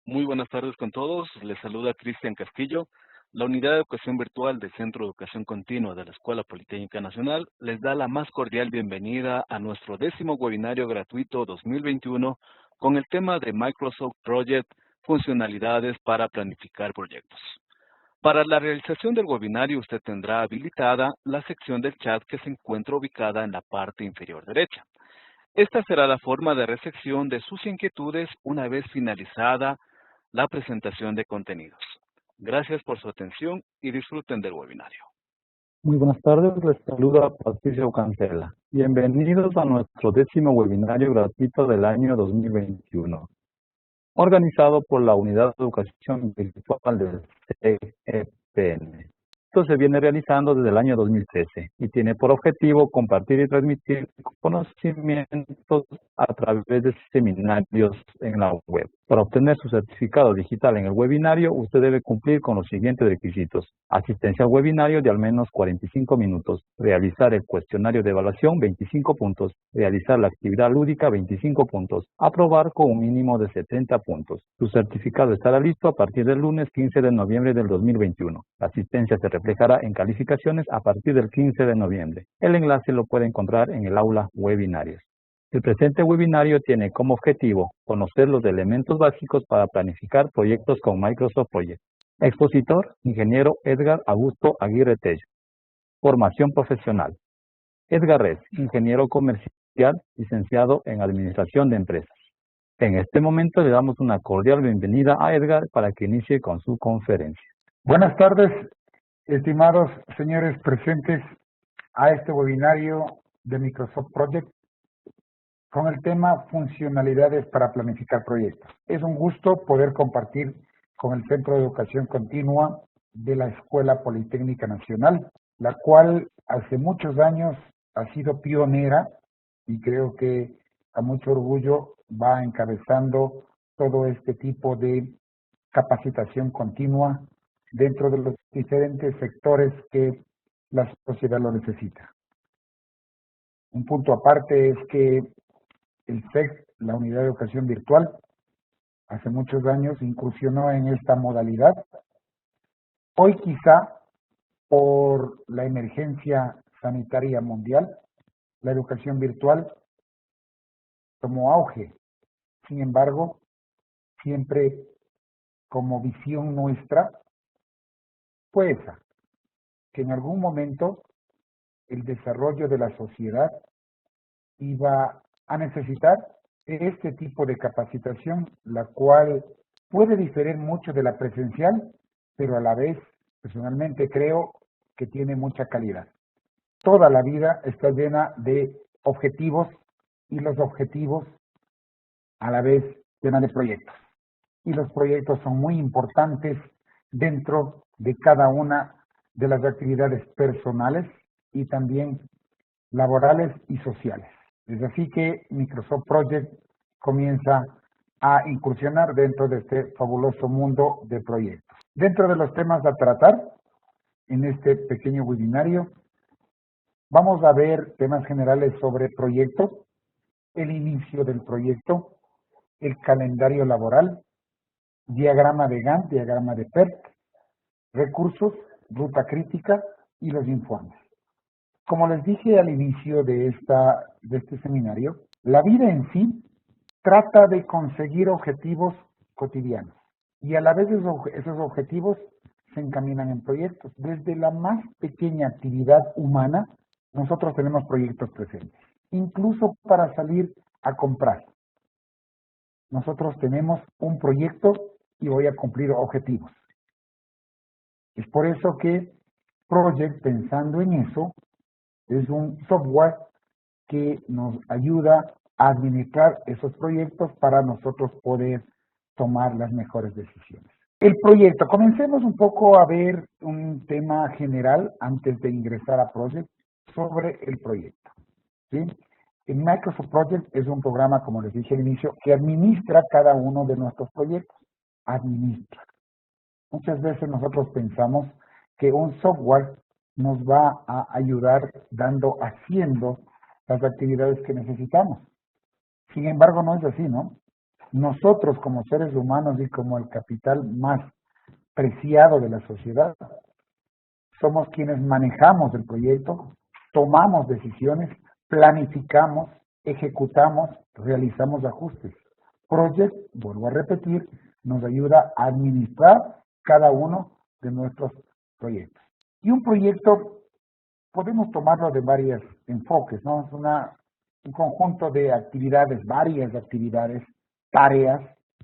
Muy buenas tardes con todos. Les saluda Cristian Castillo. La Unidad de Educación Virtual del Centro de Educación Continua de la Escuela Politécnica Nacional les da la más cordial bienvenida a nuestro 10º webinario gratuito 2021 con el tema de Microsoft Project, funcionalidades para planificar proyectos. Para la realización del webinario usted tendrá habilitada la sección del chat que se encuentra ubicada en la parte inferior derecha. Esta será la forma de recepción de sus inquietudes una vez finalizada la presentación de contenidos. Gracias por su atención y disfruten del webinario. Muy buenas tardes, les saluda Patricio Cancela. Bienvenidos a nuestro 10º webinario gratuito del año 2021, organizado por la Unidad de Educación Virtual del CEPN. Esto se viene realizando desde el año 2013 y tiene por objetivo compartir y transmitir conocimientos a través de seminarios en la web. Para obtener su certificado digital en el webinario, usted debe cumplir con los siguientes requisitos: asistencia al webinario de al menos 45 minutos, realizar el cuestionario de evaluación 25 puntos, realizar la actividad lúdica 25 puntos, aprobar con un mínimo de 70 puntos. Su certificado estará listo a partir del lunes 15 de noviembre del 2021. La asistencia se reflejará en calificaciones a partir del 15 de noviembre. El enlace lo puede encontrar en el aula webinarios. El presente webinario tiene como objetivo conocer los elementos básicos para planificar proyectos con Microsoft Project. Expositor, ingeniero Edgar Augusto Aguirre Tello. Formación profesional. Edgar Res, ingeniero comercial, licenciado en Administración de Empresas. En este momento le damos una cordial bienvenida a Edgar para que inicie con su conferencia. Buenas tardes, estimados señores presentes a este webinario de Microsoft Project con el tema funcionalidades para planificar proyectos. Es un gusto poder compartir con el Centro de Educación Continua de la Escuela Politécnica Nacional, la cual hace muchos años ha sido pionera y creo que a mucho orgullo va encabezando todo este tipo de capacitación continua dentro de los diferentes sectores que la sociedad lo necesita. Un punto aparte es que el SEC, la Unidad de Educación Virtual, hace muchos años incursionó en esta modalidad. Hoy quizá por la emergencia sanitaria mundial, la educación virtual tomó auge. Sin embargo, siempre como visión nuestra fue esa, que en algún momento el desarrollo de la sociedad iba a necesitar este tipo de capacitación, la cual puede diferir mucho de la presencial, pero a la vez, personalmente creo que tiene mucha calidad. Toda la vida está llena de objetivos y los objetivos a la vez llena de proyectos. Y los proyectos son muy importantes dentro de cada una de las actividades personales y también laborales y sociales. Es así que Microsoft Project comienza a incursionar dentro de este fabuloso mundo de proyectos. Dentro de los temas a tratar en este pequeño webinario, vamos a ver temas generales sobre proyectos, el inicio del proyecto, el calendario laboral, diagrama de Gantt, diagrama de PERT, recursos, ruta crítica y los informes. Como les dije al inicio de este seminario, la vida en sí trata de conseguir objetivos cotidianos y a la vez esos objetivos se encaminan en proyectos. Desde la más pequeña actividad humana, nosotros tenemos proyectos presentes. Incluso para salir a comprar, nosotros tenemos un proyecto y voy a cumplir objetivos. Es por eso que Project, pensando en eso, es un software que nos ayuda a administrar esos proyectos para nosotros poder tomar las mejores decisiones. El proyecto, comencemos un poco a ver un tema general antes de ingresar a Project sobre el proyecto, ¿sí? El Microsoft Project es un programa, como les dije al inicio, que administra cada uno de nuestros proyectos. Administra. Muchas veces nosotros pensamos que un software nos va a ayudar haciendo las actividades que necesitamos. Sin embargo, no es así, ¿no? nosotros como seres humanos y como el capital más preciado de la sociedad, somos quienes manejamos el proyecto, tomamos decisiones, planificamos, ejecutamos, realizamos ajustes. Project, vuelvo a repetir, nos ayuda a administrar cada uno de nuestros proyectos. Y un proyecto podemos tomarlo de varios enfoques, ¿no? Es un conjunto de actividades, varias actividades, tareas,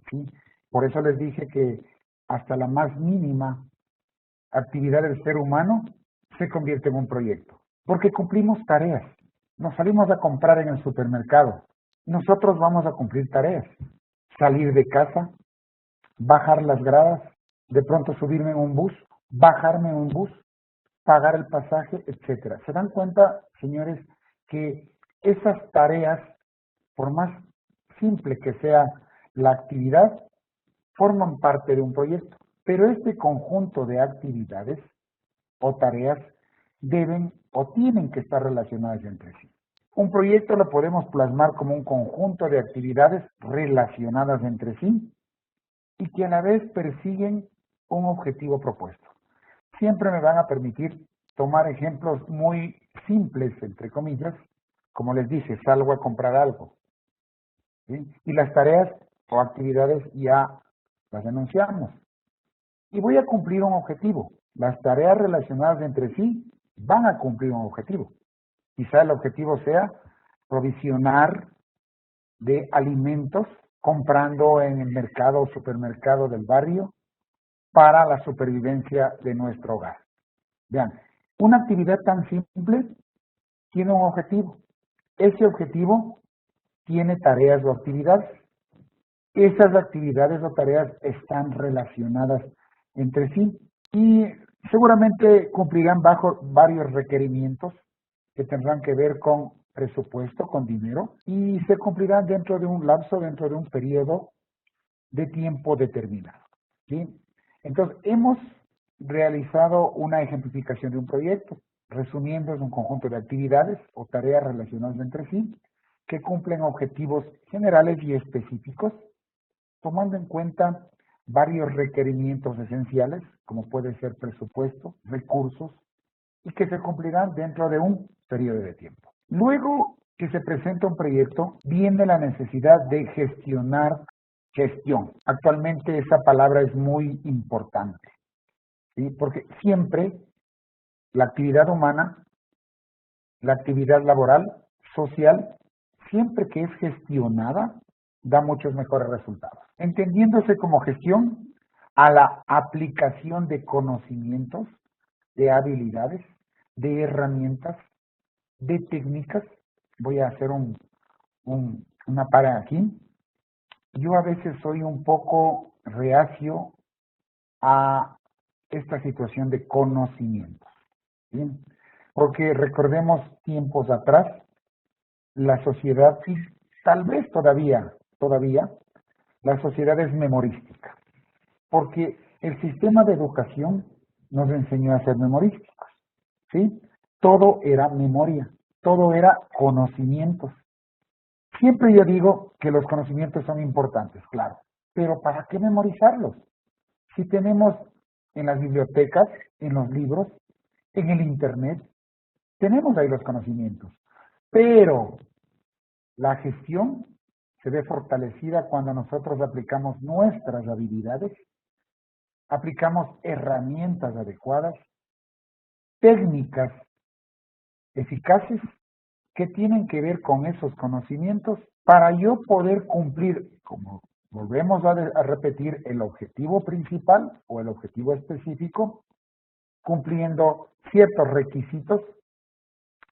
¿sí? Por eso les dije que hasta la más mínima actividad del ser humano se convierte en un proyecto, porque cumplimos tareas. Nos salimos a comprar en el supermercado, nosotros vamos a cumplir tareas. Salir de casa, bajar las gradas, de pronto subirme en un bus, bajarme en un bus, pagar el pasaje, etcétera. ¿Se dan cuenta, señores, que esas tareas, por más simple que sea la actividad, forman parte de un proyecto? Pero este conjunto de actividades o tareas deben o tienen que estar relacionadas entre sí. Un proyecto lo podemos plasmar como un conjunto de actividades relacionadas entre sí y que a la vez persiguen un objetivo propuesto. Siempre me van a permitir tomar ejemplos muy simples, entre comillas, como les dije, salgo a comprar algo, ¿sí? Y las tareas o actividades ya las enunciamos. Y voy a cumplir un objetivo. Las tareas relacionadas entre sí van a cumplir un objetivo. Quizá el objetivo sea provisionar de alimentos comprando en el mercado o supermercado del barrio para la supervivencia de nuestro hogar. Vean, una actividad tan simple tiene un objetivo. Ese objetivo tiene tareas o actividades. Esas actividades o tareas están relacionadas entre sí y seguramente cumplirán bajo varios requerimientos que tendrán que ver con presupuesto, con dinero, y se cumplirán dentro de un lapso, dentro de un periodo de tiempo determinado, ¿sí? Entonces, hemos realizado una ejemplificación de un proyecto. Resumiendo, es un conjunto de actividades o tareas relacionadas entre sí que cumplen objetivos generales y específicos, tomando en cuenta varios requerimientos esenciales, como puede ser presupuesto, recursos, y que se cumplirán dentro de un periodo de tiempo. Luego que se presenta un proyecto, viene la necesidad de gestión. Actualmente esa palabra es muy importante, ¿sí? Porque siempre la actividad humana, la actividad laboral, social, siempre que es gestionada, da muchos mejores resultados. Entendiéndose como gestión a la aplicación de conocimientos, de habilidades, de herramientas, de técnicas. Voy a hacer una para aquí. Yo a veces soy un poco reacio a esta situación de conocimientos, ¿sí? Porque recordemos tiempos atrás, la sociedad, sí, tal vez todavía, la sociedad es memorística, porque el sistema de educación nos enseñó a ser memorísticos, ¿sí? Todo era memoria, todo era conocimientos. Siempre yo digo que los conocimientos son importantes, claro, pero ¿para qué memorizarlos? Si tenemos en las bibliotecas, en los libros, en el Internet, tenemos ahí los conocimientos, pero la gestión se ve fortalecida cuando nosotros aplicamos nuestras habilidades, aplicamos herramientas adecuadas, técnicas eficaces que tienen que ver con esos conocimientos para yo poder cumplir, como volvemos a repetir, el objetivo principal o el objetivo específico, cumpliendo ciertos requisitos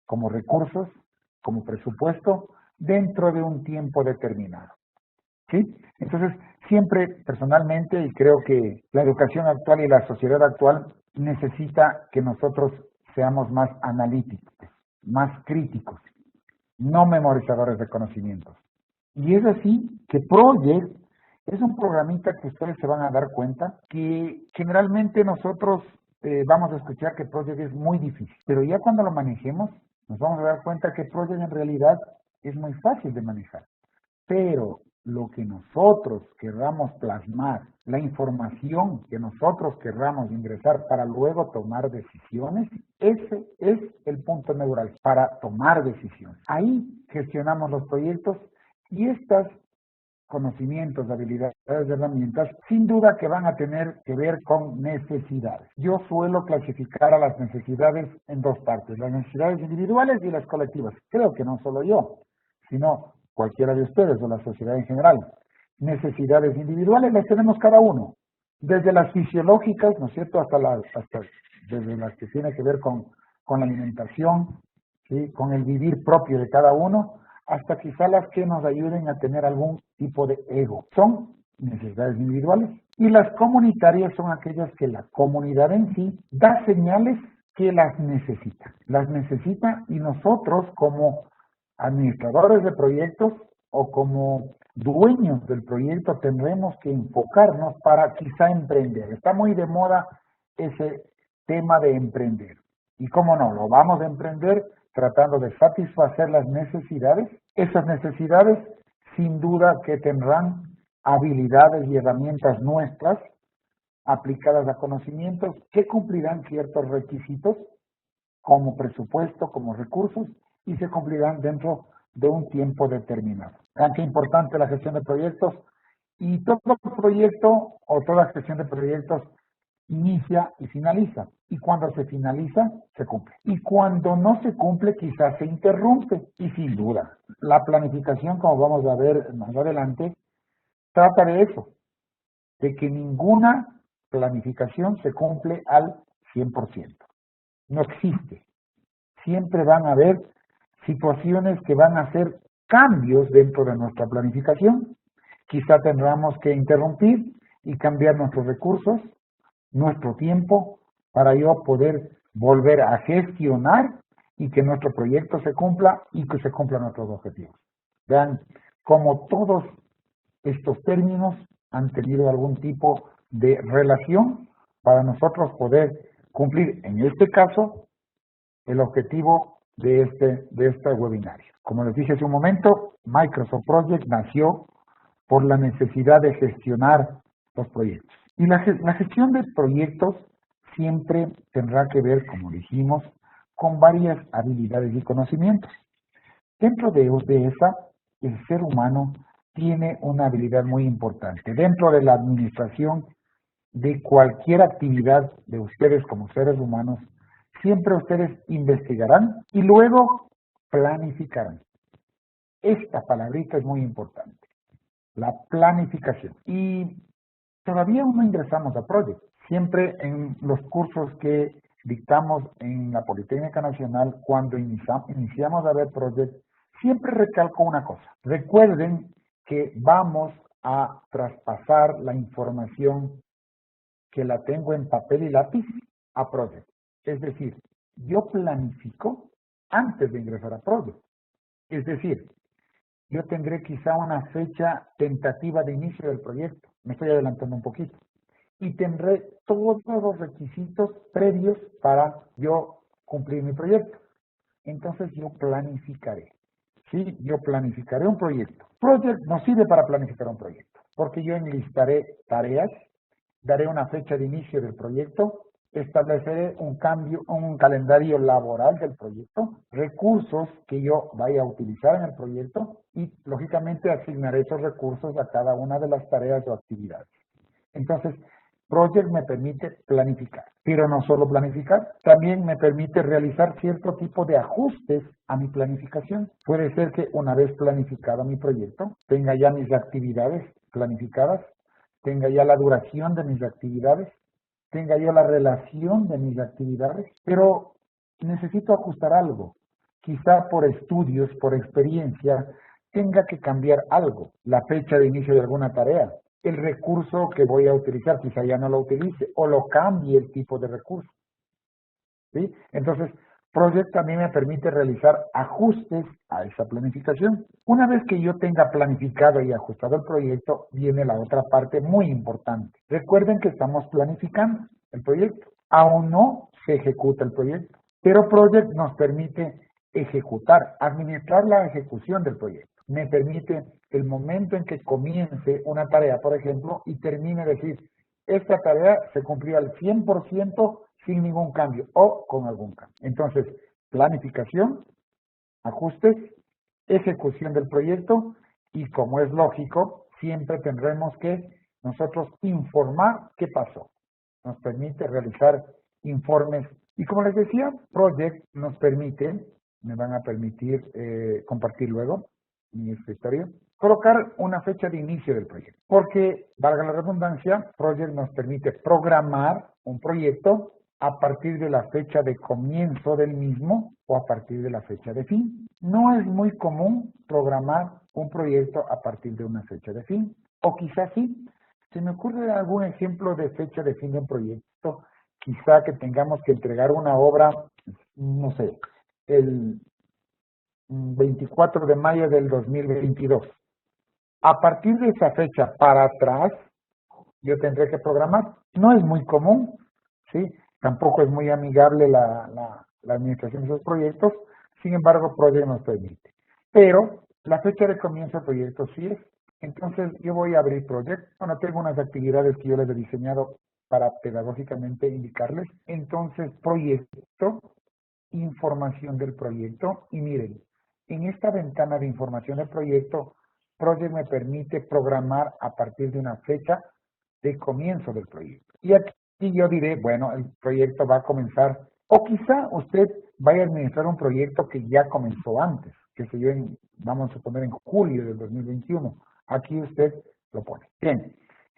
como recursos, como presupuesto, dentro de un tiempo determinado, ¿sí? Entonces, siempre personalmente, y creo que la educación actual y la sociedad actual necesita que nosotros seamos más analíticos, más críticos, no memorizadores de conocimientos. Y es así que Project es un programita que ustedes se van a dar cuenta que generalmente nosotros vamos a escuchar que Project es muy difícil, pero ya cuando lo manejemos nos vamos a dar cuenta que Project en realidad es muy fácil de manejar. Pero lo que nosotros querramos plasmar, la información que nosotros querramos ingresar para luego tomar decisiones, ese es el punto neurálgico para tomar decisiones. Ahí gestionamos los proyectos y estos conocimientos, habilidades, herramientas, sin duda que van a tener que ver con necesidades. Yo suelo clasificar a las necesidades en dos partes, las necesidades individuales y las colectivas. Creo que no solo yo, sino cualquiera de ustedes o la sociedad en general. Necesidades individuales las tenemos cada uno, desde las fisiológicas, ¿no es cierto?, hasta desde las que tienen que ver con la alimentación, ¿sí?, con el vivir propio de cada uno, hasta quizá las que nos ayuden a tener algún tipo de ego. Son necesidades individuales. Y las comunitarias son aquellas que la comunidad en sí da señales que las necesita. Las necesita y nosotros como administradores de proyectos o como dueños del proyecto tendremos que enfocarnos para quizá emprender. Está muy de moda ese tema de emprender. Y cómo no, lo vamos a emprender tratando de satisfacer las necesidades. Esas necesidades sin duda que tendrán habilidades y herramientas nuestras aplicadas a conocimientos que cumplirán ciertos requisitos como presupuesto, como recursos, y se cumplirán dentro de un tiempo determinado. Vean qué importante la gestión de proyectos, y todo proyecto o toda gestión de proyectos inicia y finaliza, y cuando se finaliza, se cumple. Y cuando no se cumple, quizás se interrumpe, y sin duda, la planificación, como vamos a ver más adelante, trata de eso, de que ninguna planificación se cumple al 100%. No existe. Siempre van a haber situaciones que van a hacer cambios dentro de nuestra planificación. Quizá tendremos que interrumpir y cambiar nuestros recursos, nuestro tiempo, para yo poder volver a gestionar y que nuestro proyecto se cumpla y que se cumplan nuestros objetivos. Vean cómo todos estos términos han tenido algún tipo de relación para nosotros poder cumplir, en este caso, el objetivo de este webinario. Como les dije hace un momento, Microsoft Project nació por la necesidad de gestionar los proyectos. Y la gestión de proyectos siempre tendrá que ver, como dijimos, con varias habilidades y conocimientos. Dentro de esa, el ser humano tiene una habilidad muy importante. Dentro de la administración de cualquier actividad de ustedes como seres humanos, siempre ustedes investigarán y luego planificarán. Esta palabrita es muy importante, la planificación. Y todavía no ingresamos a Project. Siempre en los cursos que dictamos en la Politécnica Nacional, cuando iniciamos a ver Project, siempre recalco una cosa. Recuerden que vamos a traspasar la información que la tengo en papel y lápiz a Project. Es decir, yo planifico antes de ingresar a Project. Es decir, yo tendré quizá una fecha tentativa de inicio del proyecto. Me estoy adelantando un poquito. Y tendré todos los requisitos previos para yo cumplir mi proyecto. Entonces yo planificaré. Sí, yo planificaré un proyecto. Project nos sirve para planificar un proyecto, porque yo enlistaré tareas, daré una fecha de inicio del proyecto, estableceré un calendario laboral del proyecto, recursos que yo vaya a utilizar en el proyecto y, lógicamente, asignaré esos recursos a cada una de las tareas o actividades. Entonces, Project me permite planificar, pero no solo planificar, también me permite realizar cierto tipo de ajustes a mi planificación. Puede ser que una vez planificado mi proyecto, tenga ya mis actividades planificadas, tenga ya la duración de mis actividades, tenga yo la relación de mis actividades, pero necesito ajustar algo. Quizá por estudios, por experiencia, tenga que cambiar algo, la fecha de inicio de alguna tarea, el recurso que voy a utilizar, quizá ya no lo utilice, o lo cambie el tipo de recurso. ¿Sí? Entonces, Project también me permite realizar ajustes a esa planificación. Una vez que yo tenga planificado y ajustado el proyecto, viene la otra parte muy importante. Recuerden que estamos planificando el proyecto. Aún no se ejecuta el proyecto, pero Project nos permite ejecutar, administrar la ejecución del proyecto. Me permite el momento en que comience una tarea, por ejemplo, y termine decir, esta tarea se cumplió al 100% sin ningún cambio o con algún cambio. Entonces, planificación, ajustes, ejecución del proyecto y, como es lógico, siempre tendremos que nosotros informar qué pasó. Nos permite realizar informes y, como les decía, Project nos permite, me van a permitir compartir luego mi escritorio, colocar una fecha de inicio del proyecto, porque, valga la redundancia, Project nos permite programar un proyecto a partir de la fecha de comienzo del mismo o a partir de la fecha de fin. No es muy común programar un proyecto a partir de una fecha de fin, o quizás sí. Se me ocurre algún ejemplo de fecha de fin de un proyecto, quizá que tengamos que entregar una obra, no sé, el 24 de mayo del 2022. A partir de esa fecha para atrás, yo tendré que programar. No es muy común, ¿sí? Tampoco es muy amigable la administración de esos proyectos, sin embargo, Project nos permite. Pero la fecha de comienzo del proyecto sí es. Entonces, yo voy a abrir Project. Bueno, tengo unas actividades que yo les he diseñado para pedagógicamente indicarles. Entonces, proyecto, información del proyecto. Y miren, en esta ventana de información del proyecto, Project me permite programar a partir de una fecha de comienzo del proyecto. Y aquí yo diré, bueno, el proyecto va a comenzar, o quizá usted vaya a administrar un proyecto que ya comenzó antes, que se yo, vamos a suponer en julio del 2021. Aquí usted lo pone. Bien,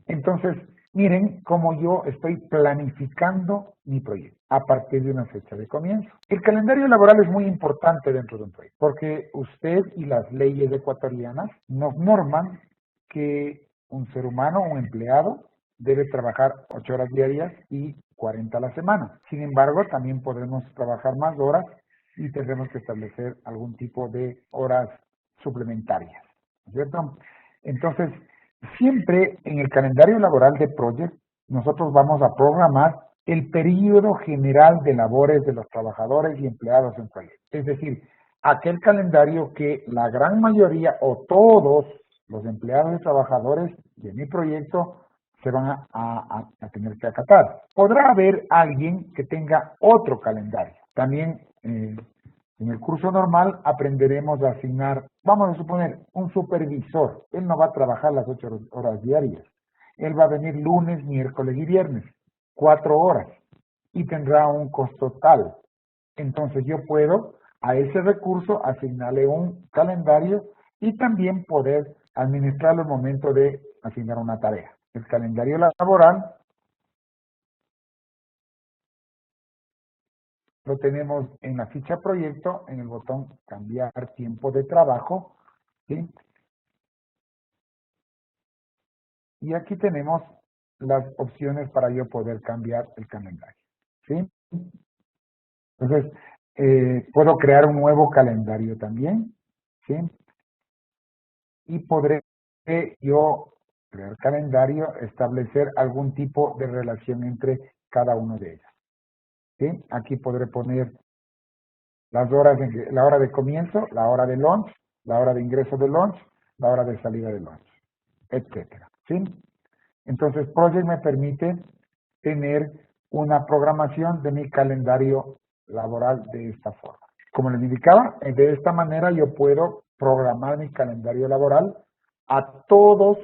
entonces, miren cómo yo estoy planificando mi proyecto a partir de una fecha de comienzo. El calendario laboral es muy importante dentro de un proyecto, porque usted y las leyes ecuatorianas nos norman que un ser humano, un empleado, debe trabajar 8 horas diarias y 40 a la semana. Sin embargo, también podemos trabajar más horas y tendremos que establecer algún tipo de horas suplementarias, ¿cierto? Entonces, siempre en el calendario laboral de Project, nosotros vamos a programar el periodo general de labores de los trabajadores y empleados en Project. Es decir, aquel calendario que la gran mayoría o todos los empleados y trabajadores de mi proyecto se van a tener que acatar. Podrá haber alguien que tenga otro calendario. También en el curso normal aprenderemos a asignar, vamos a suponer, un supervisor. Él no va a trabajar las 8 horas diarias. Él va a venir lunes, miércoles y viernes, 4 horas, y tendrá un costo tal. Entonces yo puedo a ese recurso asignarle un calendario y también poder administrarlo al momento de asignar una tarea. El calendario laboral lo tenemos en la ficha proyecto, en el botón cambiar tiempo de trabajo, ¿sí? Y aquí tenemos las opciones para yo poder cambiar el calendario, ¿sí? Entonces, puedo crear un nuevo calendario también, ¿sí? Y podré yo crear calendario, establecer algún tipo de relación entre cada uno de ellos, ¿sí? Aquí podré poner las horas, la hora de comienzo, la hora de lunch, la hora de ingreso de lunch, la hora de salida de lunch, etcétera, ¿sí? Entonces, Project me permite tener una programación de mi calendario laboral de esta forma. Como les indicaba, de esta manera yo puedo programar mi calendario laboral a todos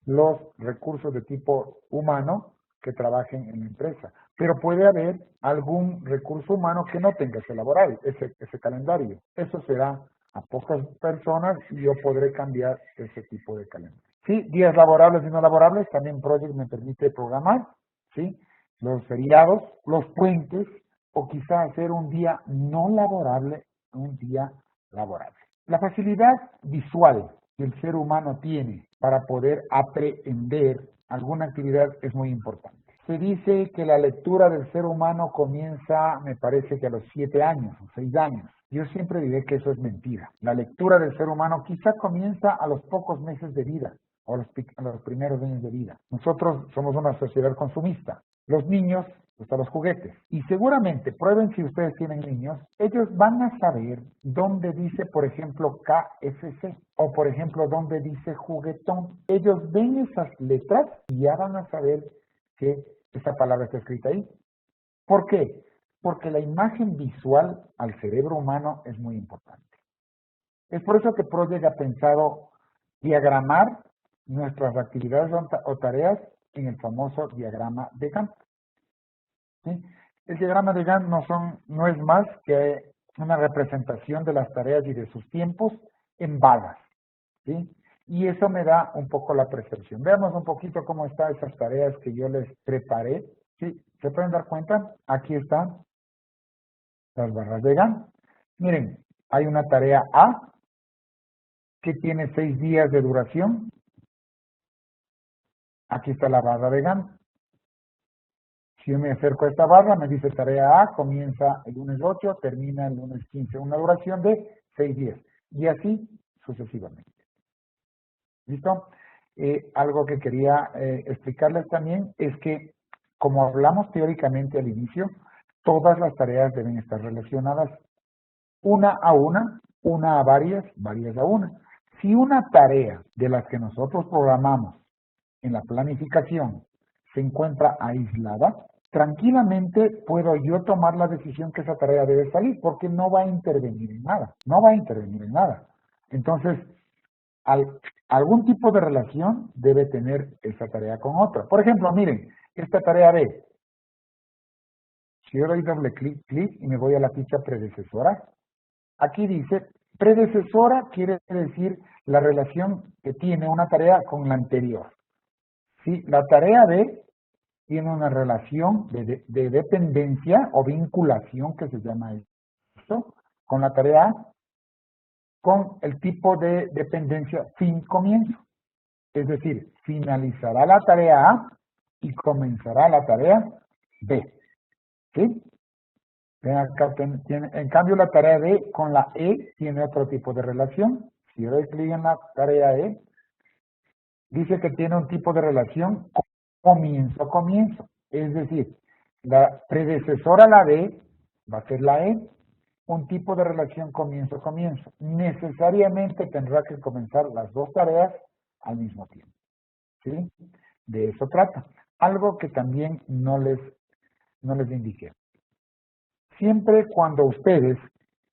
los recursos de tipo humano que trabajen en la empresa. Pero puede haber algún recurso humano que no tenga ese calendario. Eso será a pocas personas y yo podré cambiar ese tipo de calendario. Sí, días laborables y no laborables, también Project me permite programar, ¿sí? Los feriados, los puentes, o quizá hacer un día no laborable, un día laborable. La facilidad visual que el ser humano tiene para poder aprender alguna actividad es muy importante. Se dice que la lectura del ser humano comienza, me parece que a los 7 años o 6 años. Yo siempre diré que eso es mentira. La lectura del ser humano quizá comienza a los pocos meses de vida o a los primeros años de vida. Nosotros somos una sociedad consumista. Los niños gustan los juguetes. Y seguramente, prueben si ustedes tienen niños, ellos van a saber dónde dice, por ejemplo, KFC o, por ejemplo, dónde dice juguetón. Ellos ven esas letras y ya van a saber que esa palabra está escrita ahí. ¿Por qué? Porque la imagen visual al cerebro humano es muy importante. Es por eso que Project ha pensado diagramar nuestras actividades o tareas en el famoso diagrama de Gantt. ¿Sí? El diagrama de Gantt no es más que una representación de las tareas y de sus tiempos en barras. ¿Sí? Y eso me da un poco la percepción. Veamos un poquito cómo están esas tareas que yo les preparé. ¿Sí? ¿Se pueden dar cuenta? Aquí están las barras de Gantt. Miren, hay una tarea A que tiene 6 días de duración. Aquí está la barra de Gantt. Si yo me acerco a esta barra, me dice tarea A, comienza el lunes 8, termina el lunes 15, una duración de 6 días. Y así sucesivamente. ¿Listo? Algo que quería explicarles también es que, como hablamos teóricamente al inicio, todas las tareas deben estar relacionadas una a una a varias, varias a una. Si una tarea de las que nosotros programamos en la planificación se encuentra aislada, tranquilamente puedo yo tomar la decisión que esa tarea debe salir, porque no va a intervenir en nada, no va a intervenir en nada. Entonces, algún tipo de relación debe tener esa tarea con otra. Por ejemplo, miren, esta tarea B. Si yo doy doble clic y me voy a la ficha predecesora, aquí dice, predecesora quiere decir la relación que tiene una tarea con la anterior. ¿Sí? La tarea B tiene una relación de dependencia o vinculación, que se llama esto, con la tarea A, con el tipo de dependencia fin-comienzo. Es decir, finalizará la tarea A y comenzará la tarea B. ¿Sí? Ven acá, en cambio la tarea B con la E tiene otro tipo de relación. Si yo doy clic en la tarea E, dice que tiene un tipo de relación comienzo-comienzo. Es decir, la predecesora a la B va a ser la E, un tipo de relación comienzo-comienzo. Necesariamente tendrá que comenzar las dos tareas al mismo tiempo. ¿Sí? De eso trata. Algo que también no les indiqué. Siempre cuando ustedes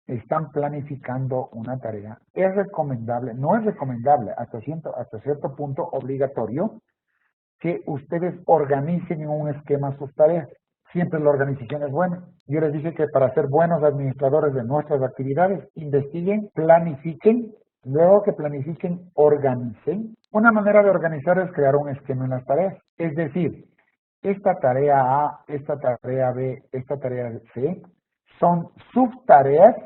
están planificando una tarea, es recomendable, no es recomendable, hasta cierto punto obligatorio, que ustedes organicen en un esquema sus tareas. Siempre la organización es buena. Yo les dije que para ser buenos administradores de nuestras actividades, investiguen, planifiquen, luego que planifiquen, organicen. Una manera de organizar es crear un esquema en las tareas. Es decir, esta tarea A, esta tarea B, esta tarea C, son subtareas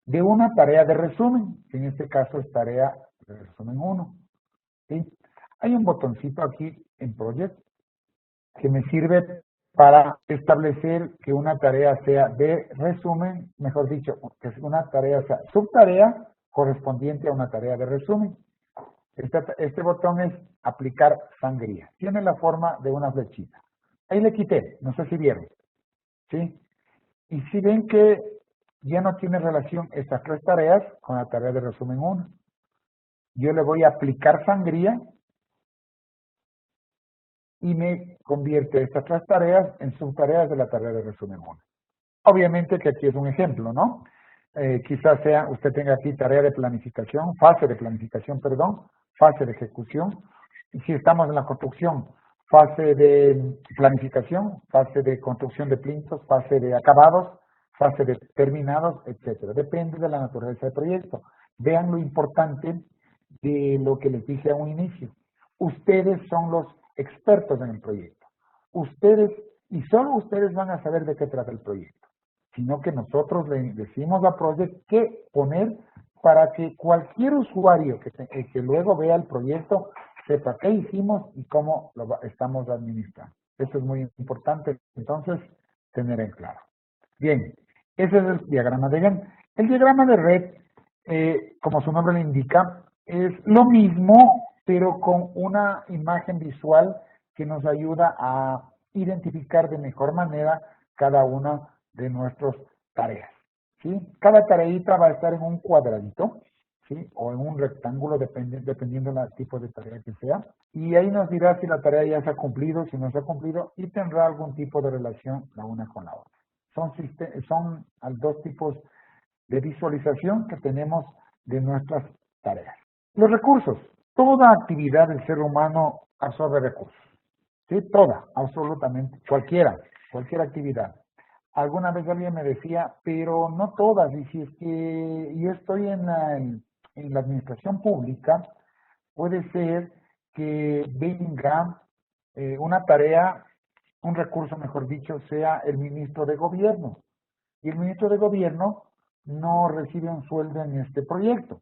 de una tarea de resumen, que en este caso es tarea de resumen 1. ¿Sí? Hay un botoncito aquí en Project que me sirve para establecer que una tarea sea de resumen, mejor dicho, que una tarea sea subtarea correspondiente a una tarea de resumen. Este botón es aplicar sangría. Tiene la forma de una flechita. Ahí le quité, no sé si vieron. ¿Sí? Y si ven que ya no tiene relación estas tres tareas con la tarea de resumen 1. Yo le voy a aplicar sangría y me convierte estas tres tareas en subtareas de la tarea de resumen 1. Obviamente que aquí es un ejemplo, ¿no? Quizás usted tenga aquí tarea de planificación, fase de planificación, perdón, fase de ejecución. Y si estamos en la construcción, fase de planificación, fase de construcción de plintos, fase de acabados, fase de terminados, etcétera. Depende de la naturaleza del proyecto. Vean lo importante de lo que les dije a un inicio. Ustedes son los expertos en el proyecto. Ustedes, y solo ustedes van a saber de qué trata el proyecto. Sino que nosotros le decimos a Project qué poner para que cualquier usuario que luego vea el proyecto sepa qué hicimos y cómo lo estamos administrando. Esto es muy importante, entonces, tener en claro. Bien, ese es el diagrama de Gantt. El diagrama de red, como su nombre le indica, es lo mismo, pero con una imagen visual que nos ayuda a identificar de mejor manera cada una de nuestras tareas, ¿sí? Cada tareita va a estar en un cuadradito, ¿sí? O en un rectángulo, dependiendo del tipo de tarea que sea. Y ahí nos dirá si la tarea ya se ha cumplido, si no se ha cumplido, y tendrá algún tipo de relación la una con la otra. Son dos tipos de visualización que tenemos de nuestras tareas. Los recursos. Toda actividad del ser humano absorbe recursos. ¿Sí? Toda, absolutamente. Cualquier actividad. Alguna vez alguien me decía, pero no todas. Y si es que yo estoy en la administración pública, puede ser que venga una tarea, un recurso, mejor dicho, sea el ministro de gobierno. Y el ministro de gobierno no recibe un sueldo en este proyecto.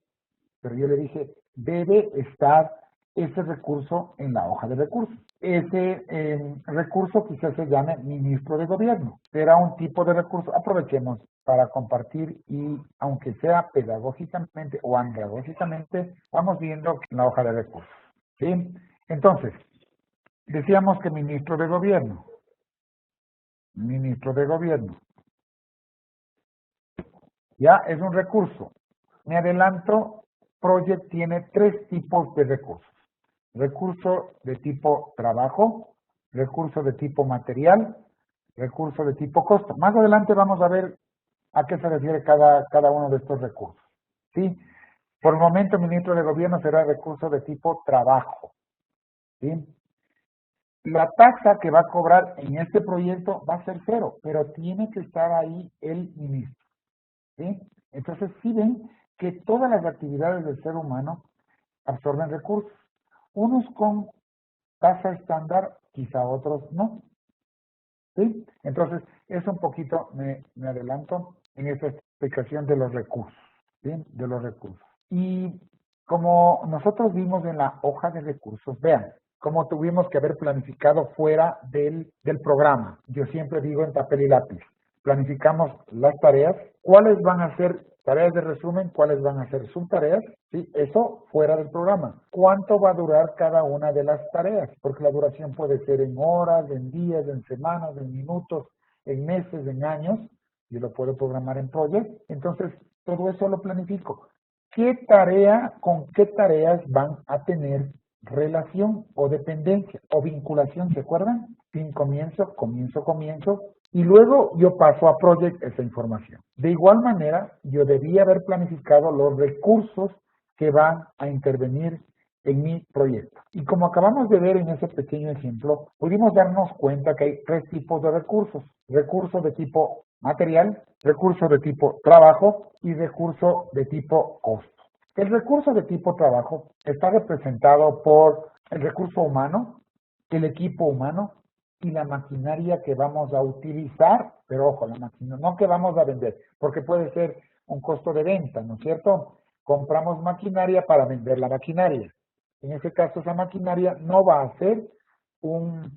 Pero yo le dije, debe estar ese recurso en la hoja de recursos. Ese recurso quizás se llame ministro de gobierno. Será un tipo de recurso. Aprovechemos para compartir y aunque sea pedagógicamente o andragógicamente, vamos viendo la hoja de recursos. ¿Sí? Entonces, decíamos que ministro de gobierno. Ministro de gobierno. Ya es un recurso. Me adelanto, Project tiene 3 tipos de recursos. Recurso de tipo trabajo, recurso de tipo material, recurso de tipo costo. Más adelante vamos a ver a qué se refiere cada uno de estos recursos. ¿Sí? Por el momento, el ministro de gobierno será recurso de tipo trabajo. ¿Sí? La tasa que va a cobrar en este proyecto va a ser 0, pero tiene que estar ahí el ministro. ¿Sí? Entonces, sí ven que todas las actividades del ser humano absorben recursos. Unos con tasa estándar, quizá otros no. ¿Sí? Entonces, eso un poquito me adelanto en esta explicación de los recursos. ¿Sí? De los recursos. Y como nosotros vimos en la hoja de recursos, vean, cómo tuvimos que haber planificado fuera del programa. Yo siempre digo en papel y lápiz, planificamos las tareas, cuáles van a ser tareas de resumen, cuáles van a ser subtareas, ¿sí? Eso fuera del programa. ¿Cuánto va a durar cada una de las tareas? Porque la duración puede ser en horas, en días, en semanas, en minutos, en meses, en años. Yo lo puedo programar en Project. Entonces, todo eso lo planifico. ¿Qué tarea con qué tareas van a tener relación o dependencia o vinculación? ¿Se acuerdan? Fin, comienzo, y luego yo paso a Project esa información. De igual manera, yo debía haber planificado los recursos que van a intervenir en mi proyecto. Y como acabamos de ver en ese pequeño ejemplo, pudimos darnos cuenta que hay 3 tipos de recursos. Recursos de tipo material, recurso de tipo trabajo y recurso de tipo costo. El recurso de tipo trabajo está representado por el recurso humano, el equipo humano y la maquinaria que vamos a utilizar, pero ojo, la máquina no que vamos a vender, porque puede ser un costo de venta, ¿no es cierto? Compramos maquinaria para vender la maquinaria. En ese caso, esa maquinaria no va a ser un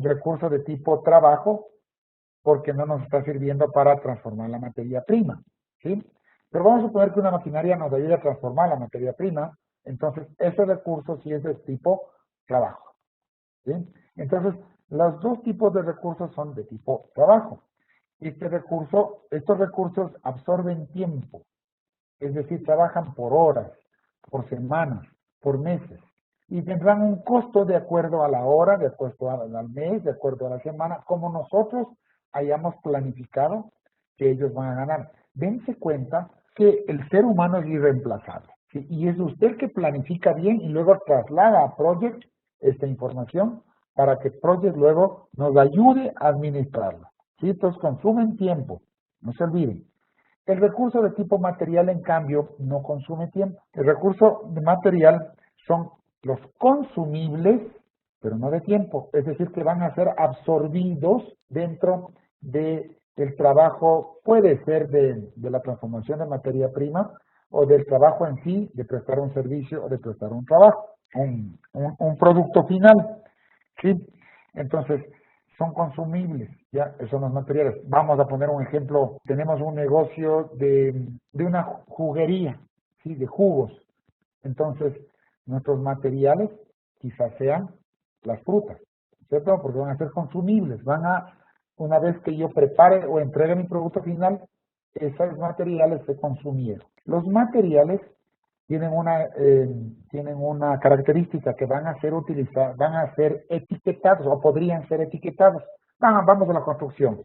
recurso de tipo trabajo, porque no nos está sirviendo para transformar la materia prima, ¿sí? Pero vamos a suponer que una maquinaria nos ayuda a transformar la materia prima, entonces ese recurso sí es de tipo trabajo, ¿sí? Entonces, los 2 tipos de recursos son de tipo trabajo. Estos recursos absorben tiempo, es decir, trabajan por horas, por semanas, por meses, y tendrán un costo de acuerdo a la hora, de acuerdo al mes, de acuerdo a la semana, como nosotros hayamos planificado que ellos van a ganar. Dense cuenta que el ser humano es irreemplazable, ¿sí? Y es usted el que planifica bien y luego traslada a Project esta información para que Project luego nos ayude a administrarla, ¿sí? Entonces consumen tiempo, no se olviden. El recurso de tipo material, en cambio, no consume tiempo. El recurso de material son los consumibles, pero no de tiempo. Es decir, que van a ser absorbidos dentro del trabajo, puede ser de la transformación de materia prima o del trabajo en sí, de prestar un servicio o de prestar un trabajo, un producto final. ¿Sí? Entonces, son consumibles, ya, son los materiales. Vamos a poner un ejemplo, tenemos un negocio de una juguería, ¿sí? De jugos. Entonces, nuestros materiales quizás sean las frutas, ¿cierto? Porque van a ser consumibles, una vez que yo prepare o entregue mi producto final, esos materiales se consumieron. Los materiales tienen una característica que van a ser etiquetados o podrían ser etiquetados. Vamos a la construcción.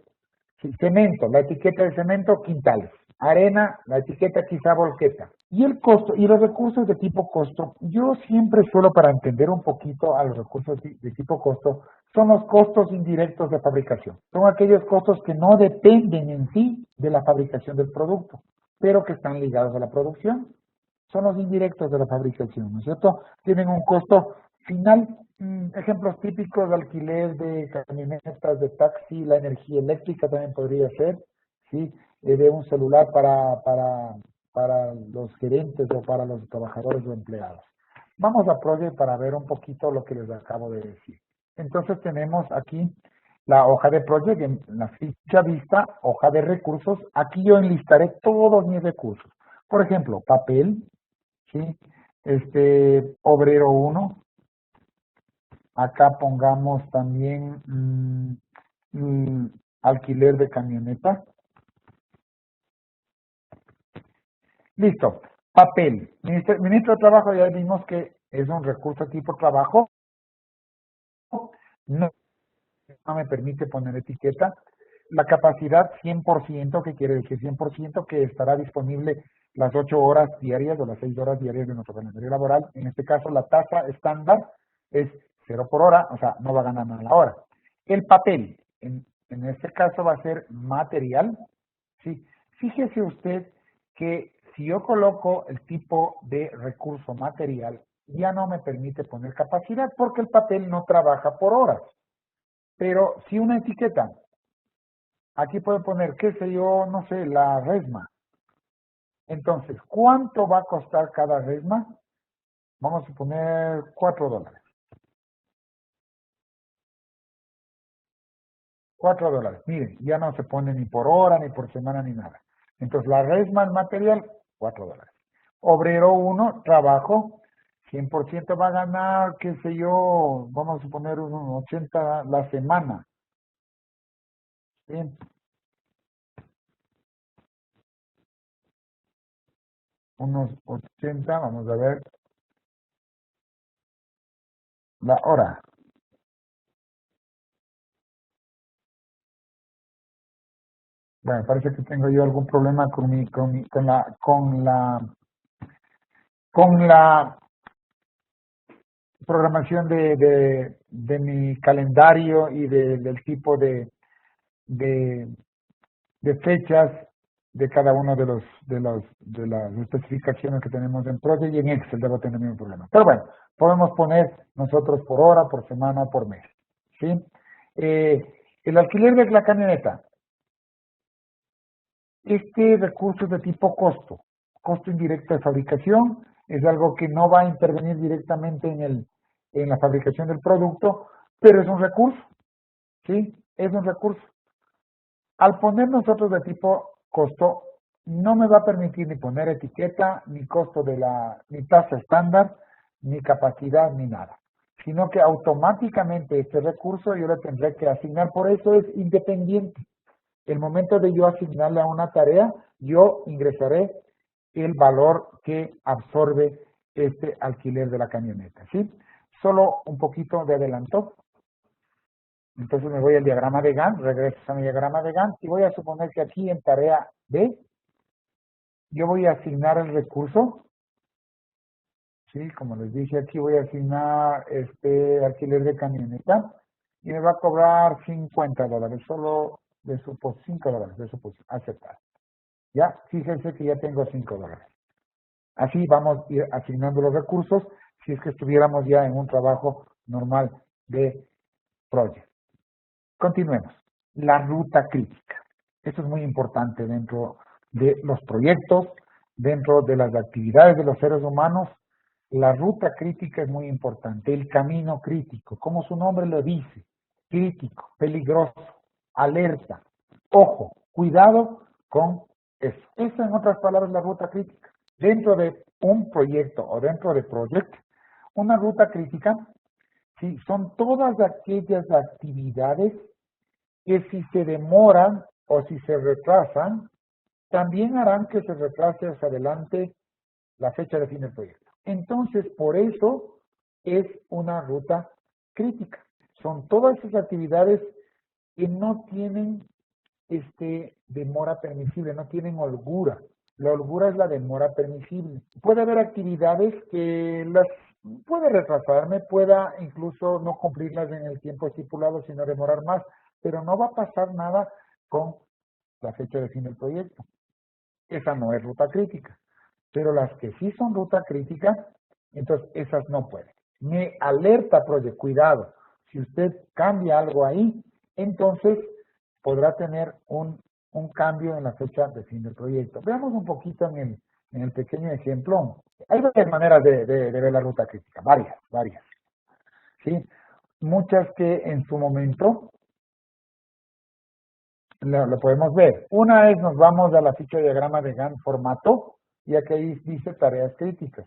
Sí, cemento, la etiqueta de cemento, quintales. Arena, la etiqueta quizá volqueta. Y el costo, y los recursos de tipo costo, yo siempre suelo, para entender un poquito a los recursos de tipo costo, son los costos indirectos de fabricación. Son aquellos costos que no dependen en sí de la fabricación del producto, pero que están ligados a la producción. Son los indirectos de la fabricación, ¿no es cierto? Tienen un costo final. Ejemplos típicos de alquiler de camionetas, de taxi, la energía eléctrica también podría ser, ¿sí? De un celular para los gerentes o para los trabajadores o empleados. Vamos a Project para ver un poquito lo que les acabo de decir. Entonces tenemos aquí la hoja de Project, en la ficha vista, hoja de recursos. Aquí yo enlistaré todos mis recursos. Por ejemplo, papel, ¿sí? Obrero 1. Acá pongamos también alquiler de camioneta. Listo. Papel. Ministro de Trabajo, ya vimos que es un recurso tipo trabajo. No me permite poner etiqueta. La capacidad 100%, ¿qué quiere decir 100%? Que estará disponible las 8 horas diarias o las 6 horas diarias de nuestro calendario laboral. En este caso, la tasa estándar es 0 por hora, o sea, no va a ganar nada la hora. El papel, en este caso va a ser material, ¿sí? Fíjese usted que si yo coloco el tipo de recurso material, ya no me permite poner capacidad porque el papel no trabaja por horas. Pero si una etiqueta, aquí puedo poner, qué sé yo, no sé, la resma. Entonces, ¿cuánto va a costar cada resma? Vamos a poner $4. $4. Miren, ya no se pone ni por hora, ni por semana, ni nada. Entonces, la resma, el material, $4. Obrero 1, trabajo, 100% va a ganar, qué sé yo, vamos a suponer unos 80 la semana. Bien. Unos 80, vamos a ver, la hora. Bueno, parece que tengo yo algún problema con la programación de mi calendario y del tipo de fechas de cada uno de las especificaciones que tenemos en Project, y en Excel debo tener el mismo problema. Pero bueno, podemos poner nosotros por hora, por semana o por mes. ¿Sí? El alquiler de la camioneta. Este recurso es de tipo costo indirecto de fabricación, es algo que no va a intervenir directamente en la fabricación del producto, pero es un recurso, ¿sí? Es un recurso. Al poner nosotros de tipo costo, no me va a permitir ni poner etiqueta, ni costo ni tasa estándar, ni capacidad, ni nada, sino que automáticamente este recurso yo le tendré que asignar, por eso es independiente. El momento de yo asignarle a una tarea, yo ingresaré el valor que absorbe este alquiler de la camioneta, ¿sí? Solo un poquito de adelanto. Entonces me voy al diagrama de Gantt, regreso a mi diagrama de Gantt y voy a suponer que aquí en tarea B, yo voy a asignar el recurso, ¿sí? Como les dije, aquí voy a asignar este alquiler de camioneta y me va a cobrar $50, solo le supo $5, le supo aceptar. Ya, fíjense que ya tengo $5. Así vamos a ir asignando los recursos si es que estuviéramos ya en un trabajo normal de Project. Continuemos. La ruta crítica. Esto es muy importante dentro de los proyectos, dentro de las actividades de los seres humanos. La ruta crítica es muy importante. El camino crítico, como su nombre lo dice, crítico, peligroso, alerta. Ojo, cuidado con eso. Esa, en otras palabras, es la ruta crítica. Dentro de un proyecto o dentro de Project, una ruta crítica ¿sí? Son todas aquellas actividades que si se demoran o si se retrasan, también harán que se retrase hacia adelante la fecha de fin del proyecto. Entonces, por eso es una ruta crítica. Son todas esas actividades que no tienen demora permisible, no tienen holgura. La holgura es la demora permisible. Puede haber actividades que las puede retrasarme, pueda incluso no cumplirlas en el tiempo estipulado, sino demorar más, pero no va a pasar nada con la fecha de fin del proyecto. Esa no es ruta crítica. Pero las que sí son ruta crítica, entonces esas no pueden. Me alerta Project, cuidado, si usted cambia algo ahí, entonces podrá tener un cambio en la fecha de fin del proyecto. Veamos un poquito en el pequeño ejemplo. Hay varias maneras de ver la ruta crítica, varias. ¿Sí? Muchas que en su momento lo podemos ver. Una es, nos vamos a la ficha de diagrama de Gantt formato, y aquí dice tareas críticas.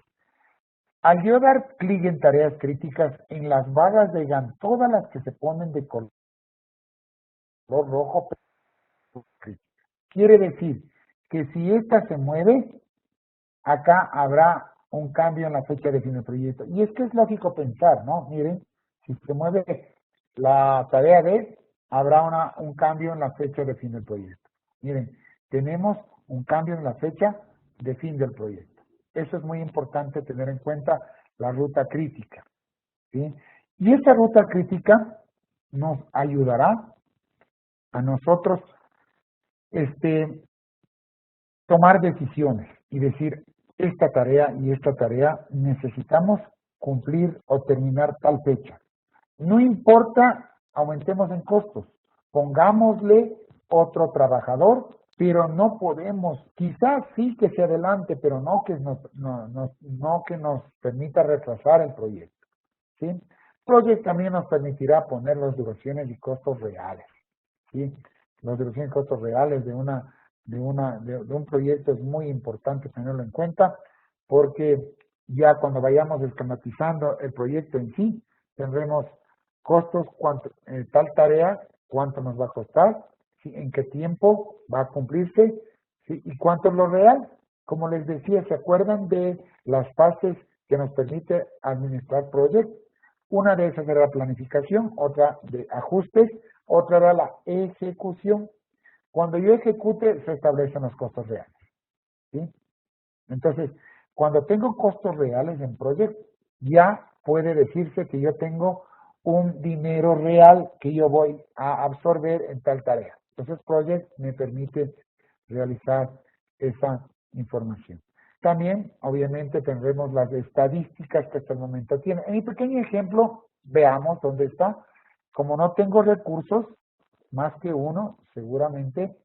Al yo dar clic en tareas críticas, en las barras de Gantt, todas las que se ponen de color rojo, quiere decir que si esta se mueve, acá habrá un cambio en la fecha de fin del proyecto. Y es que es lógico pensar, ¿no? Miren, si se mueve la tarea D, habrá un cambio en la fecha de fin del proyecto. Miren, tenemos un cambio en la fecha de fin del proyecto. Eso es muy importante tener en cuenta la ruta crítica, ¿sí? Y esta ruta crítica nos ayudará a nosotros tomar decisiones y decir, esta tarea y esta tarea necesitamos cumplir o terminar tal fecha. No importa, aumentemos en costos, pongámosle otro trabajador, pero no podemos, quizás sí que se adelante, pero no que nos permita retrasar el proyecto, ¿sí? Project también nos permitirá poner las duraciones y costos reales, ¿sí? Las duraciones y costos reales de un proyecto es muy importante tenerlo en cuenta, porque ya cuando vayamos esquematizando el proyecto en sí, tendremos costos, tal tarea, cuánto nos va a costar, ¿sí? En qué tiempo va a cumplirse, ¿sí? Y cuánto es lo real. Como les decía, ¿se acuerdan de las fases que nos permite administrar proyectos? Una de esas era la planificación, otra de ajustes, otra era la ejecución. Cuando yo ejecute, se establecen los costos reales, ¿sí? Entonces, cuando tengo costos reales en proyecto, ya puede decirse que yo tengo un dinero real que yo voy a absorber en tal tarea. Entonces, Project me permite realizar esa información. También, obviamente, tendremos las estadísticas que hasta el momento tiene. En mi pequeño ejemplo, veamos dónde está. Como no tengo recursos, más que uno, seguramente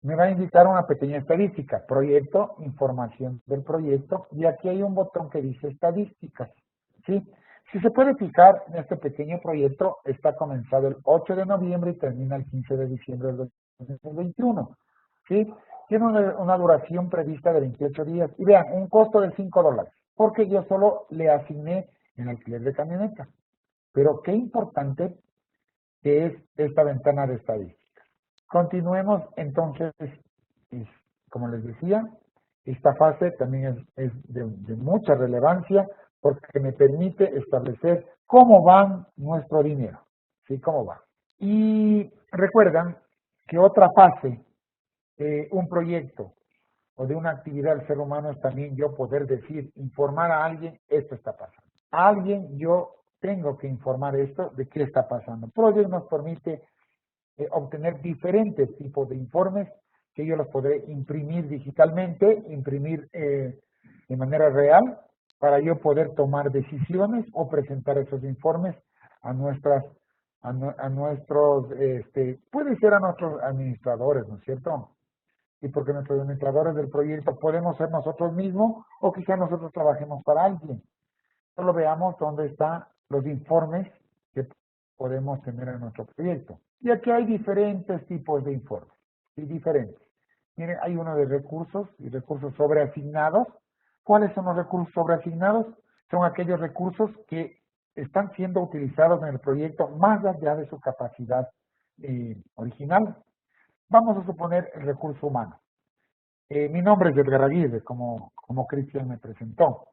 me va a indicar una pequeña estadística, proyecto, información del proyecto, y aquí hay un botón que dice estadísticas, ¿sí? Si se puede fijar, en este pequeño proyecto está comenzado el 8 de noviembre y termina el 15 de diciembre del 2021, ¿sí? Tiene una duración prevista de 28 días, y vean, un costo de $5, porque yo solo le asigné el alquiler de camioneta. Pero qué importante que es esta ventana de estadísticas. Continuemos entonces, como les decía, esta fase también es de mucha relevancia porque me permite establecer cómo va nuestro dinero, ¿sí? Cómo va. Y recuerdan que otra fase, un proyecto o de una actividad del ser humano es también yo poder decir, informar a alguien, esto está pasando. A alguien yo tengo que informar esto de qué está pasando. Project nos permite obtener diferentes tipos de informes que yo los podré imprimir digitalmente, imprimir de manera real, para yo poder tomar decisiones o presentar esos informes a nuestros, puede ser a nuestros administradores, ¿no es cierto? Y porque nuestros administradores del proyecto podemos ser nosotros mismos o quizá nosotros trabajemos para alguien. Solo veamos dónde están los informes que podemos tener en nuestro proyecto. Y aquí hay diferentes tipos de informes, ¿sí? Diferentes. Miren, hay uno de recursos y recursos sobreasignados. ¿Cuáles son los recursos sobreasignados? son aquellos recursos que están siendo utilizados en el proyecto más allá de su capacidad original. Vamos a suponer el recurso humano. Mi nombre es Edgar Aguirre, como Cristian me presentó.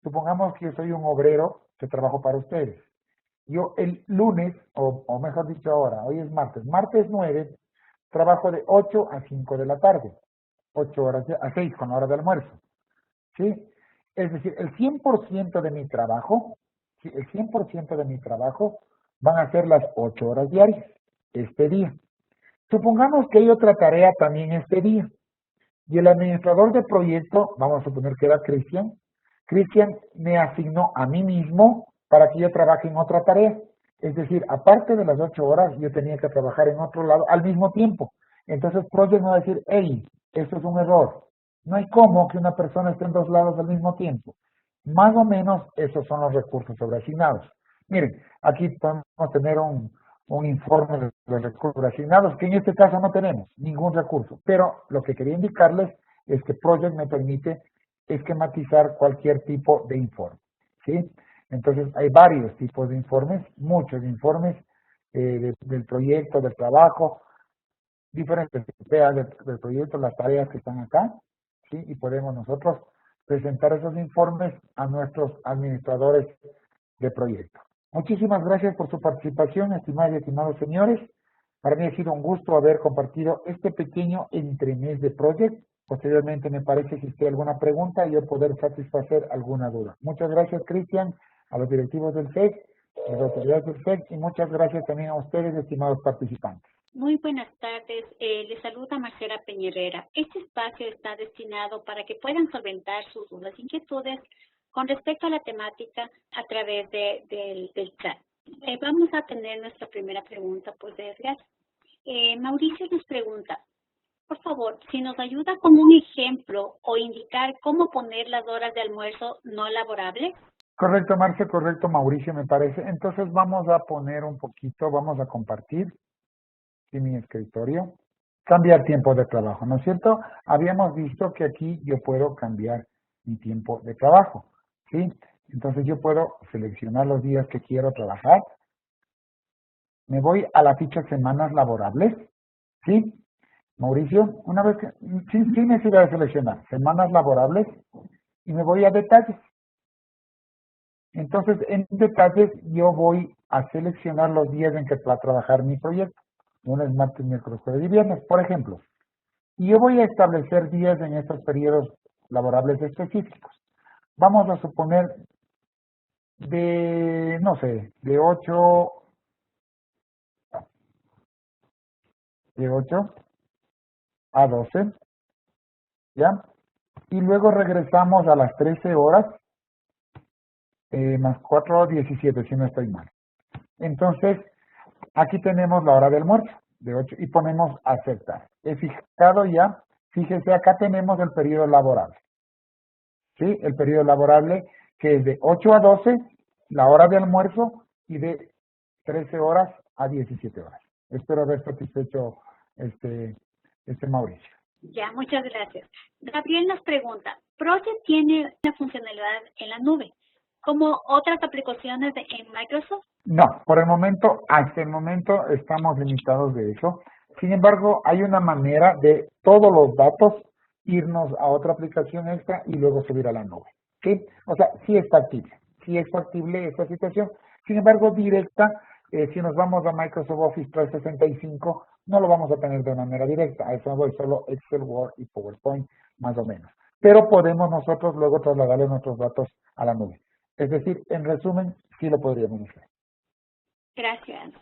Supongamos que yo soy un obrero que trabajo para ustedes. Yo el lunes, o mejor dicho ahora, hoy es martes 9, trabajo de 8 a 5 de la tarde, 8 horas a 6 con la hora de almuerzo, ¿sí? Es decir, el 100% de mi trabajo, ¿sí? El 100% de mi trabajo van a ser las 8 horas diarias, este día. Supongamos que hay otra tarea también este día, y el administrador de proyecto, vamos a suponer que era Cristian me asignó a mí mismo para que yo trabaje en otra tarea. Es decir, aparte de las 8 horas, yo tenía que trabajar en otro lado al mismo tiempo. Entonces, Project me va a decir, hey, esto es un error. No hay cómo que una persona esté en dos lados al mismo tiempo. Más o menos, esos son los recursos sobreasignados. Miren, aquí podemos tener un informe de los recursos sobreasignados, que en este caso no tenemos ningún recurso. Pero lo que quería indicarles es que Project me permite esquematizar cualquier tipo de informe, ¿sí? Entonces, hay varios tipos de informes, muchos informes del proyecto, del trabajo, diferentes tareas del proyecto, las tareas que están acá, ¿sí? Y podemos nosotros presentar esos informes a nuestros administradores de proyecto. Muchísimas gracias por su participación, estimadas y estimados señores. Para mí ha sido un gusto haber compartido este pequeño entremés de Project. Posteriormente me parece que si hay alguna pregunta y yo poder satisfacer alguna duda. Muchas gracias, Cristian, a los directivos del SEC, a las autoridades del SEC y muchas gracias también a ustedes, estimados participantes. Muy buenas tardes, les saluda Marcela Peñerera. Este espacio está destinado para que puedan solventar sus dudas e inquietudes con respecto a la temática a través del chat. Vamos a tener nuestra primera pregunta, pues, de Edgar. Mauricio nos pregunta, por favor, si nos ayuda con un ejemplo o indicar cómo poner las horas de almuerzo no laborables. Correcto, Marce, correcto, Mauricio, me parece. Entonces vamos a poner un poquito, vamos a compartir en mi escritorio, cambiar tiempo de trabajo, ¿no es cierto? Habíamos visto que aquí yo puedo cambiar mi tiempo de trabajo, ¿sí? Entonces yo puedo seleccionar los días que quiero trabajar. Me voy a la ficha semanas laborables, ¿sí? Mauricio, una vez que, sí me sirve de seleccionar semanas laborables y me voy a detalles. Entonces, en detalles yo voy a seleccionar los días en que va a trabajar mi proyecto. Lunes, martes, miércoles, jueves y viernes, por ejemplo. Y yo voy a establecer días en estos periodos laborables específicos. Vamos a suponer de, no sé, de 8 a 12, ¿ya? Y luego regresamos a las 13 horas, más 4, 17, si no estoy mal. Entonces, aquí tenemos la hora del almuerzo, de 8, y ponemos aceptar. He fijado ya, fíjese, acá tenemos el periodo laborable. ¿Sí? El periodo laborable que es de 8 a 12, la hora de almuerzo, y de 13 horas a 17 horas. Espero haber satisfecho Mauricio. Ya, muchas gracias. Gabriel nos pregunta, Project tiene una funcionalidad en la nube, como otras aplicaciones en Microsoft. No, por el momento, hasta el momento estamos limitados de eso. Sin embargo, hay una manera de todos los datos irnos a otra aplicación extra y luego subir a la nube. ¿Sí? O sea, sí es factible esta situación. Sin embargo, directa, si nos vamos a Microsoft Office 365, no lo vamos a tener de manera directa. A eso voy, solo Excel, Word y PowerPoint, más o menos. Pero podemos nosotros luego trasladarle nuestros datos a la nube. Es decir, en resumen, sí lo podríamos hacer. Gracias,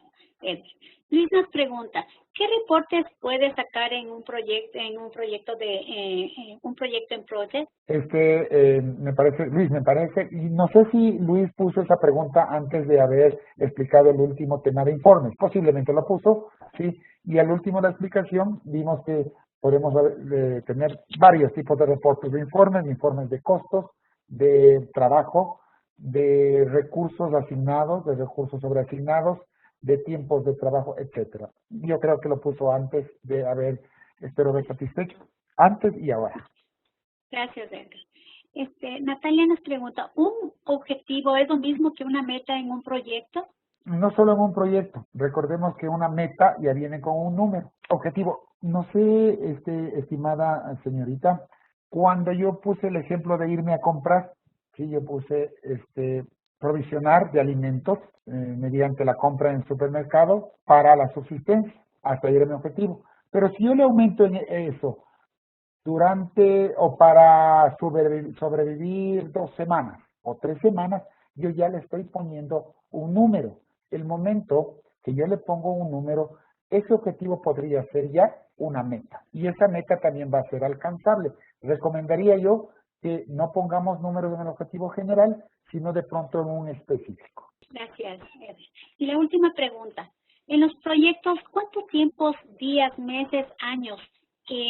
Ed. Luis nos pregunta, ¿qué reportes puede sacar en un proyecto en Project? Luis, me parece, y no sé si Luis puso esa pregunta antes de haber explicado el último tema de informes. Posiblemente lo puso, sí. Y al último de la explicación vimos que podemos tener varios tipos de reportes de informes de costos, de trabajo, de recursos asignados, de recursos sobreasignados, de tiempos de trabajo, etcétera. Yo creo que lo puso antes de espero haber satisfecho, antes y ahora. Gracias, Edgar. Natalia nos pregunta, ¿un objetivo es lo mismo que una meta en un proyecto? No solo en un proyecto. Recordemos que una meta ya viene con un número. Objetivo. No sé, estimada señorita, cuando yo puse el ejemplo de irme a comprar, sí, yo puse provisionar de alimentos mediante la compra en supermercado para la subsistencia. Hasta ahí era mi objetivo. Pero si yo le aumento en eso durante o para sobrevivir 2 semanas o 3 semanas, yo ya le estoy poniendo un número. El momento que yo le pongo un número, ese objetivo podría ser ya una meta. Y esa meta también va a ser alcanzable. Recomendaría yo que no pongamos números en el objetivo general, sino de pronto en un específico. Gracias, Edgar. Y la última pregunta. En los proyectos, ¿cuántos tiempos, días, meses, años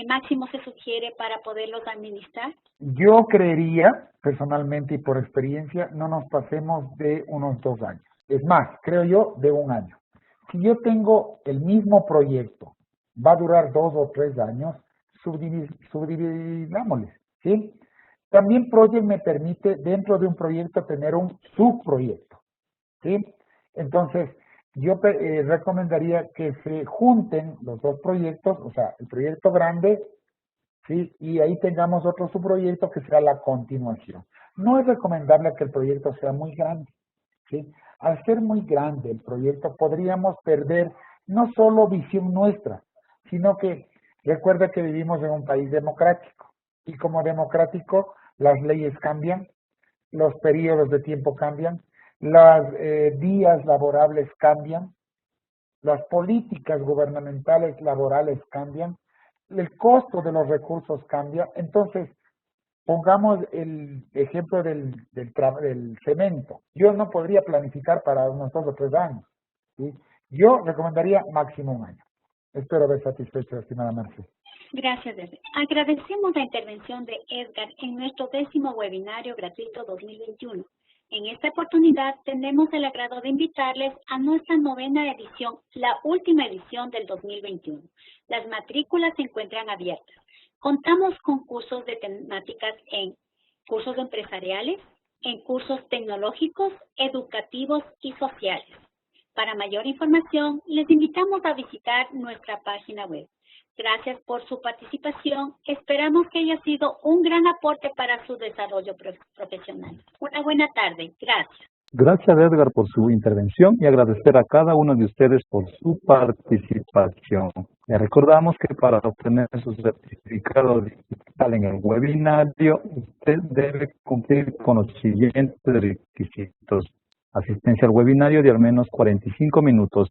máximo se sugiere para poderlos administrar? Yo creería, personalmente y por experiencia, no nos pasemos de unos 2 años. Es más, creo yo, de 1 año. Si yo tengo el mismo proyecto, va a durar 2 o 3 años, subdividámosle, ¿sí? También Project me permite dentro de un proyecto tener un subproyecto, ¿sí? Entonces, yo recomendaría que se junten los 2 proyectos, o sea, el proyecto grande, ¿sí? Y ahí tengamos otro subproyecto que sea la continuación. No es recomendable que el proyecto sea muy grande, ¿sí? Al ser muy grande el proyecto, podríamos perder no solo visión nuestra, sino que recuerda que vivimos en un país democrático. Y como democrático, las leyes cambian, los periodos de tiempo cambian, los días laborables cambian, las políticas gubernamentales laborales cambian, el costo de los recursos cambia. Entonces, pongamos el ejemplo del cemento. Yo no podría planificar para unos 2 o 3 años, ¿sí? Yo recomendaría máximo 1 año. Espero haber satisfecho, estimada Mercedes. Gracias, Edgar. Agradecemos la intervención de Edgar en nuestro 10º webinario gratuito 2021. En esta oportunidad tenemos el agrado de invitarles a nuestra 9ª edición, la última edición del 2021. Las matrículas se encuentran abiertas. Contamos con cursos de temáticas en cursos empresariales, en cursos tecnológicos, educativos y sociales. Para mayor información, les invitamos a visitar nuestra página web. Gracias por su participación. Esperamos que haya sido un gran aporte para su desarrollo profesional. Una buena tarde. Gracias. Gracias, Edgar, por su intervención y agradecer a cada uno de ustedes por su participación. Les recordamos que para obtener su certificado digital en el webinario, usted debe cumplir con los siguientes requisitos: asistencia al webinario de al menos 45 minutos,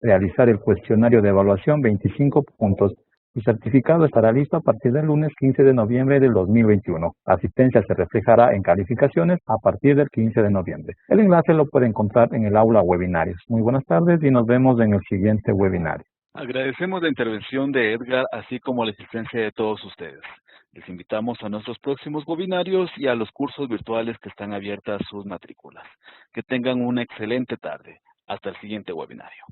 realizar el cuestionario de evaluación 25 puntos. Su certificado estará listo a partir del lunes 15 de noviembre del 2021. La asistencia se reflejará en calificaciones a partir del 15 de noviembre. El enlace lo puede encontrar en el aula webinarios. Muy buenas tardes y nos vemos en el siguiente webinario. Agradecemos la intervención de Edgar, así como la asistencia de todos ustedes. Les invitamos a nuestros próximos webinarios y a los cursos virtuales que están abiertas sus matrículas. Que tengan una excelente tarde. Hasta el siguiente webinario.